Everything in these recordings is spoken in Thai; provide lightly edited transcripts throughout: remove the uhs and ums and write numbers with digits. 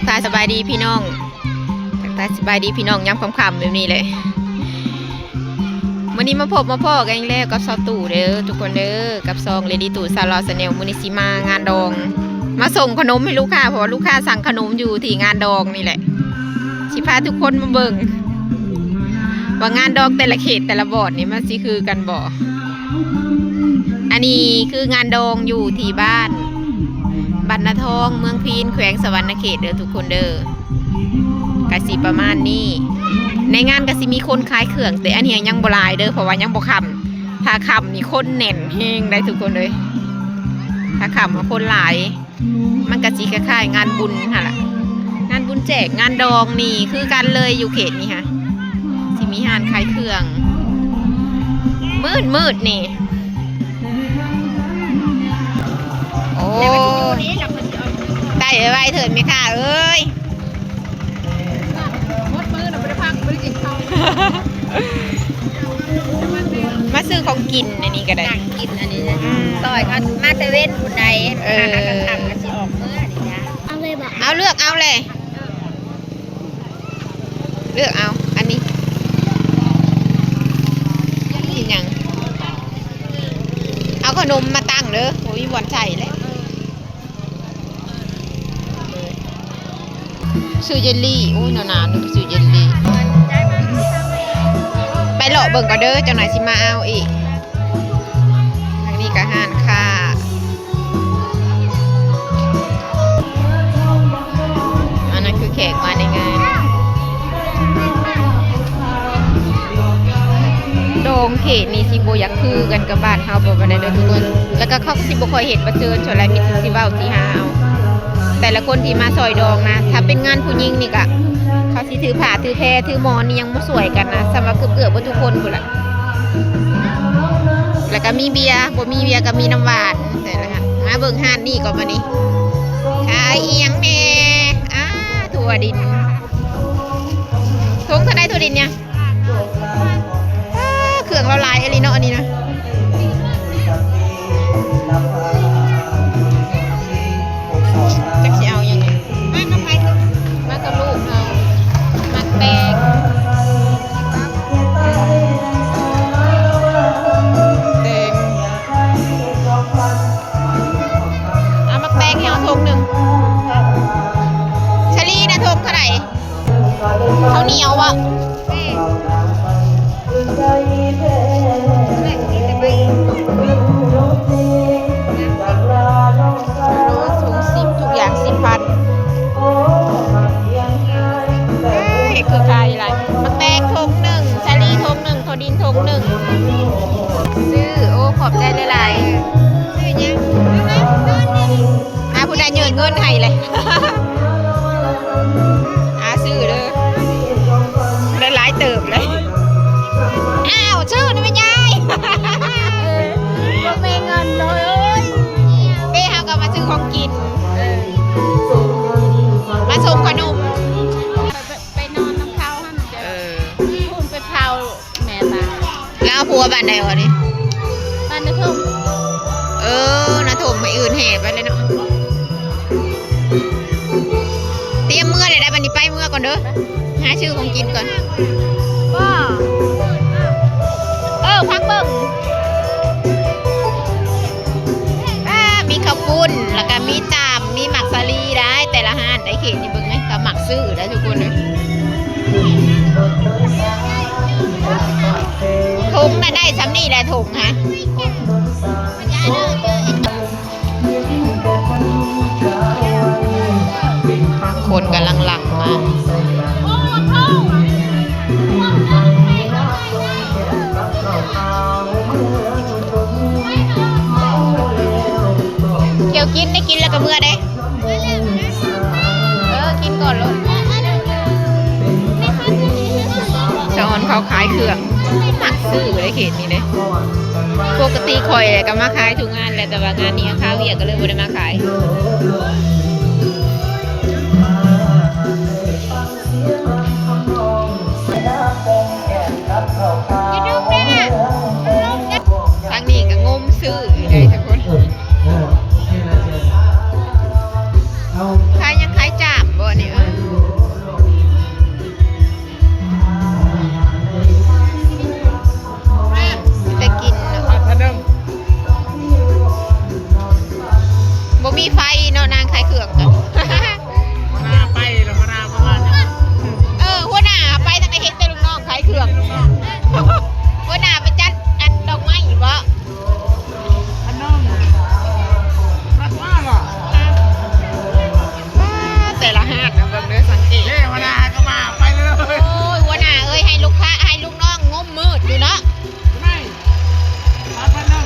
ทายสบายดีพี่น้องทักทายสบายดีพี่น้องย้ำคำๆแบบนี้เลยวันนี้มาพบมาพ่อกันแล้วกับซอตู่เด้อทุกคนเด้อกับซองเลดี้ตู่ซาลอสเนลมูนิซิมางานดองมาส่งขนมให้ลูกค้าเพราะว่าลูกค้าสั่งขนมอยู่ที่งานดองนี่แหละชิพาทุกคนมาเบิ่งว่างานดองแต่ละเขตแต่ละบอร์ดนี่มันสิคือกันบ่อันนี้คืองานดองอยู่ที่บ้านบรรณทองเมืองพีนแขวงสวรรณเขตเด้อทุกคนเด้อกะสิประมาณนี้ในงานกะสิมีคนขายเครื่องแต่อันนี้ยังบ่หลายเด้อเพราะว่ายังบ่ค่ำถ้าค่ำนี่คนแน่นแฮงได้ทุกคนเลยถ้าค่ำคนหลายมันกะสิคล้ายๆงานบุญหั่นล่ะงานบุญแจกงานดองนี่คือกันเลยอยู่เขตนี้ค่ะสิมีร้านขายเครื่องมืดนี่โอ้ได้ไว้เถิดไหมค่ะเอ้ยมดมือเราไม่ได้พักไม่ได้กินข้าวมาซื้อของกินอันนี้ก็ได้กินอันนี้ซอยเขามาเซเว่นบุญใดทำกันสิออกเมื่อนี่นะเอาเลยบ่เอาเลือกเอาเลยเลือกเอาอันนี้กินยังเอาขนมมาตั้งเด้อโอ้ยหวานใจเลยซื้อเยลลี่โอ้ยนานๆนึกซื้อเยลลี่ไปหล่อเบิ่งก็เด้อจังไหนสิมาเอาอีกทางนี้ก็ห้านค่าอันนั้นคือแขกมาในงานโดงเขตนี่สิโบยักคือกันกับบ้านเฮาบ่ได้เด้อทุกคนแล้วก็เขาสิบ่ค่อยเห็นว่าเชิญชวนอะไรมีสิเว้าสิหาเอาแต่ละคนที่มาซอยดองนะถ้าเป็นงานผู้หญิงนี่ก็เขาสิถือผ้าถือแพรถือหมอนนี่ยังบ่สวยกันนะสำหรับเกือบๆบ่ทุกคนพุ่นล่ะแล้วก็มีเบียร์บ่มีเบียร์ก็มีน้ำหวานแต่ละฮะมาเบิ่งห้านนี่ก่อนมานี่ขายอีหยังแม่ถั่วดินถุงเท่าใดถั่วดินเนี่ยเครื่องเราลายเอลิโนอันนี้นะจักสิเอายังไงมากับใครมากับลูกเอามักแตงเอามักแตงให้เอาทงหนึ่งชลีนะทงเท่าไหร่เขาเหนียววะทุกอย่าง10,000เห็ดคือไทยอะไรมักแตงทงหนึ่งชาลีทงหนึ่งโทดินทงหนึ่งซื้อโอ้ขอบใจหลายๆซื้อยังผู้ใดเงินให้เลยซื้อเด้อได้หลายเติบเลยอ้าวชื่อนี่ไม่ใช่ก็ไม่เงินเลยเป้เขาก็มาซื้อของกินมาส่งขนมไปนอนน้ำเขาฮะคุณไปเผาแม่ตาแล้วผัวบ้านใดวะนี่บ้านนาทุ่มนาทุ่มไม่อื่นแห่ไปเลยเนาะเตรียมเมื่อเลยได้บันนี้ไปเมื่อก่อนเด้อหาชื่อของกินก่อนพักเบิ่งมีข้าวปุ้นแล้วก็มีจามมีหมักสาลีได้แต่ละห้านได้เขตนี่เบิ่งไหมกับหมักซื้อได้ทุกคนเลยถุงน่ะได้ซ้ำนี่แหละถุงฮะคนกำลังหลั่งมาเกี่ยวกินได้กินแล้วก็เมื่อได้กินก่อนเลยสอนเขาขายเครื่องหมักซื้อเลยเขตนี้เลยปกติคอยก็มาขายทุกงานแหละแต่ว่างานนี้ข้าวเวียก็เลยไม่ได้มาขายทางนี้ก็งมซื้อเลยทุกคนขายยังขายจามบ่เนี่ย เบิ่งเด้อสังเกต เฮ้วนาก็มาไปเลย โอ้ยหัวหน้าเอ้ยให้ลูกค้าให้ลูกน้องงมมืดอยู่เนาะ ไม่รับพันนึง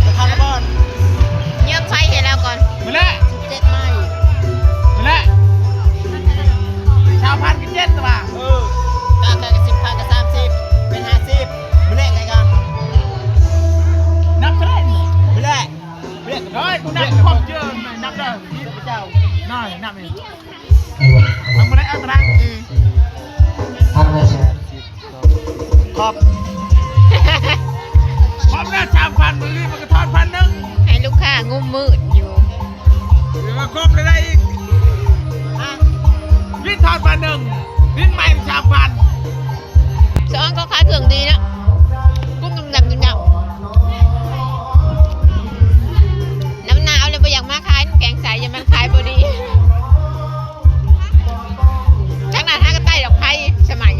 จะทำระเบิด เยี่ยมไฟให้แล้วก่อน มาแล้ว 7 ไม้ มาแล้วชาวพันกันเจ็ดตัว กาแฟก็10 พันก็30เป็น50มื้อแรกไงกัน นับเล่น มื้อแรก เฮ้ยกูนับครบเยอะนับเด้อ เจ้า น้อยนับเองทำมาได้เอามาได้ อืม ครบครบแล้วชาวพันมือนี่มันก็ทอนพันนึง ให้ลูกค้างมมืดอยู่ เดี๋ยวมาครบเลยได้อีกลิ้นทอนพันนึงลิ้นใหม่ชาวพัน สองก็ขายเครื่องดีนะกุ้งดำๆน้ำหนาวเลยบ่อยากมาขายน้ำแกงใสอย่ามันขายบ่ดีจังหน้าทางก็ใต้ดอกไผ่สมัย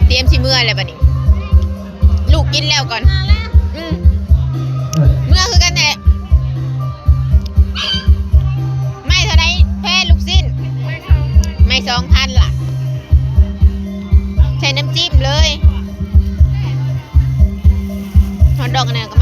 เตรียมชิเมื่อเลยบัดนี้ ลูกกินแล้วก่อนอืมเมื่อคือกันแหละไม่เท่าไรแพ้ลูกสิ้น ไม่2,000ล่ะ ใช้น้ำจิ้มเลยฮอทดอกอันนั้นก็